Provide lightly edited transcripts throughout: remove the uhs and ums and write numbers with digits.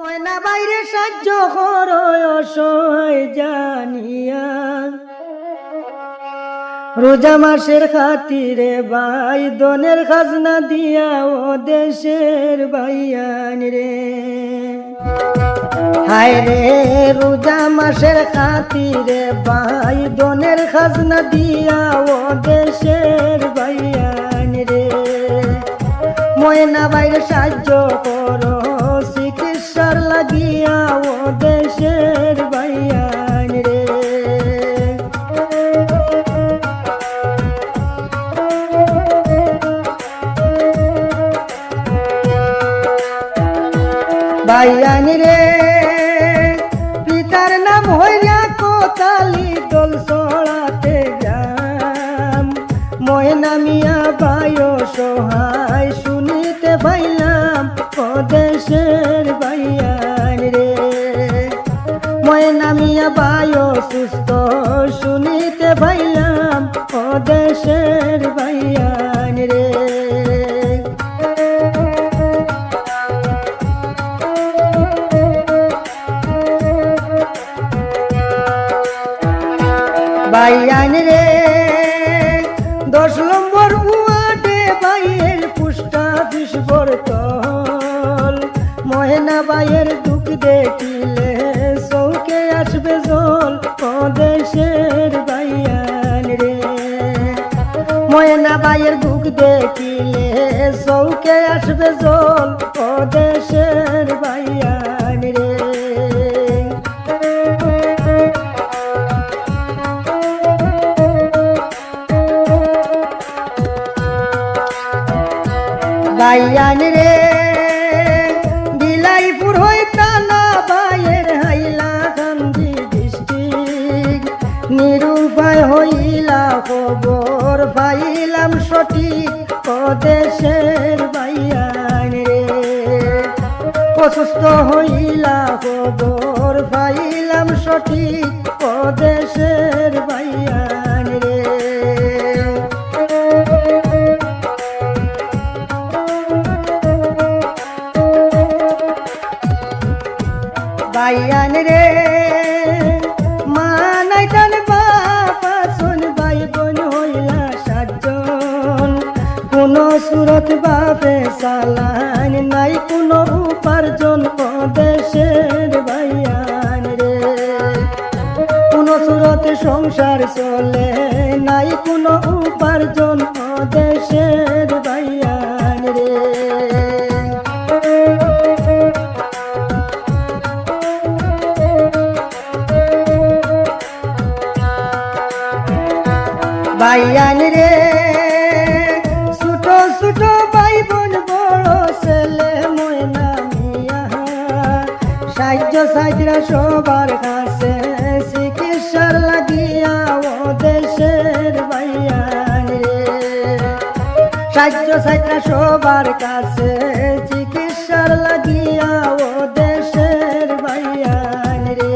ময়না বাইরে সাহায্য করো অসহায় জানিয়া, রোজা মাসের খাতিরে ভাই দনের খাজনা দিয়া ও দেশের ভাইয়ান রে। হায় রে রোজা মাসের খাতিরে ভাই দনের খাজনা দিয়া ও দেশের ভাইয়ান রে। ময়না বাইরে সাহায্য করো চিকিৎসার লাগিয়া ও দেশের ভাইয়ান রে। ভাইয়ান রে পিতার নাম হইয়া কোতালি দোল চড়াতে গ্রাম, ময়না মিয়া ভাই সহায় শুনিতে পাইলাম ও দেশের ভাইয়ান রে। ময়না মিয়া ভাই সুস্থ শুনিতে পাইলাম ও দেশের ভাইয়ান রে। ভাইয়ান রে 10 নম্বর ওয়ার্ডে ভাইয়ের পুষ্টা বিস্ফোরতল, ময়না ভাইয়ের দুঃখ দেখিলে চৌকে আসবে জল ও দেশের ভাইয়ান রে। ময়না ভাইয়ের দুঃখ দেখিলে চৌকে আসবে জল ও দেশের ভাইয়ান রে। ভাইয়ান রে বিলাইপুর হইতানা ভাইয়ের হাইলাকান্দি ডিস্ট্রিক্ট, নিরুপায় হইলা খবর পাইলাম সঠিক ও দেশের ভাইয়ান রে। অসুস্থ হইলা খবর পাইলাম সঠিক ও দেশের ভাইয়ান রে। ভাইয়ান রে মা নাই তান বাবা শোন ভাই বোন হইলা 7 জন, কোন সুরত বাপে চালান নাই কোন উপার্জন ও দেশের ভাইয়ান রে। কোন সুরত সংসার চলে নাই কোন উপার্জন ও দেশের ভাইয়ান রে। ভাইয়ান রে ছোট ছোট ভাই বোন বড় ছেলে ময়না মিয়া, সাহায্য সাহায্যরা সবার কাছে চিকিৎসার লাগিয়া ও দেশের ভাইয়ান রে। সাহায্য সাহায্যরা সবার কাছে চিকিৎসার লাগিয়া ও দেশের ভাইয়ান রে।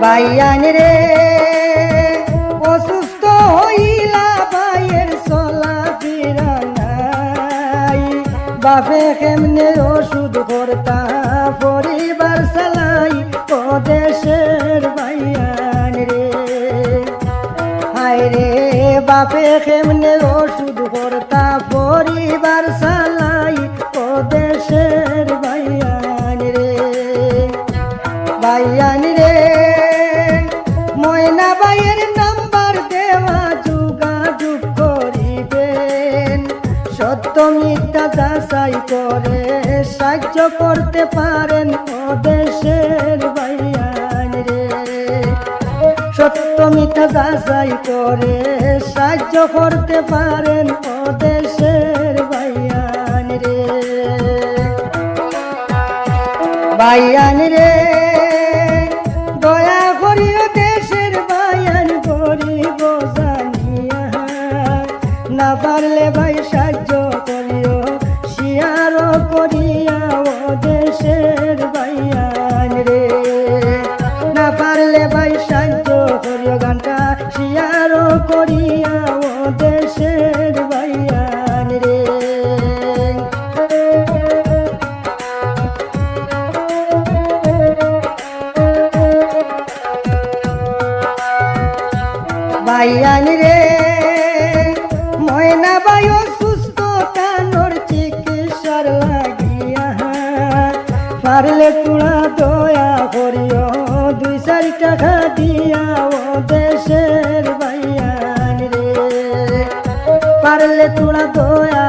ভাইয়ান রে অসুস্থ হইলা ভাইয়ের চলা ফিরা নাই, বাপে কেমনে ওষুধ কর্তা পরিবার চালাই ও দেশের ভাইয়ান রে। হায় রে বাপে কেমনে ওষুধ কর্তা পরিবার চালাই ও দেশের ভাইয়ান রে। ভাইয়ান রে ময়না ভাইয়ের নাম্বার দেওয়া যোগাযোগ করিবেন, সত্য মিথ্যা যাচাই করে সাহায্য করতে পারেন ও দেশের ভাইয়ান রে। সত্য মিথ্যা যাচাই করে সাহায্য করতে পারেন ও দেশের ভাইয়ান রে। ভাইয়ান রে দয়া করিও দেশের ভাইয়ান গরিব জানিয়া, না পারলে ভাই সাহায্য করিও শিয়ার করিয়া ও দেশের ভাইয়ান রে। না পারলে ভাই সাহায্য করিও গানটা শিয়ারো করিয়া ও দেশের ভাইয়ান রে। ভাইয়ান রে ময়না বায়ু সুস্থ কানোর চিকিৎসার লাগিয়া পারলে তোরা দয়া করিও 2-4 টাকা দিয়া ও দেশের ভাইয়ান রে। পারলে তোরা দয়া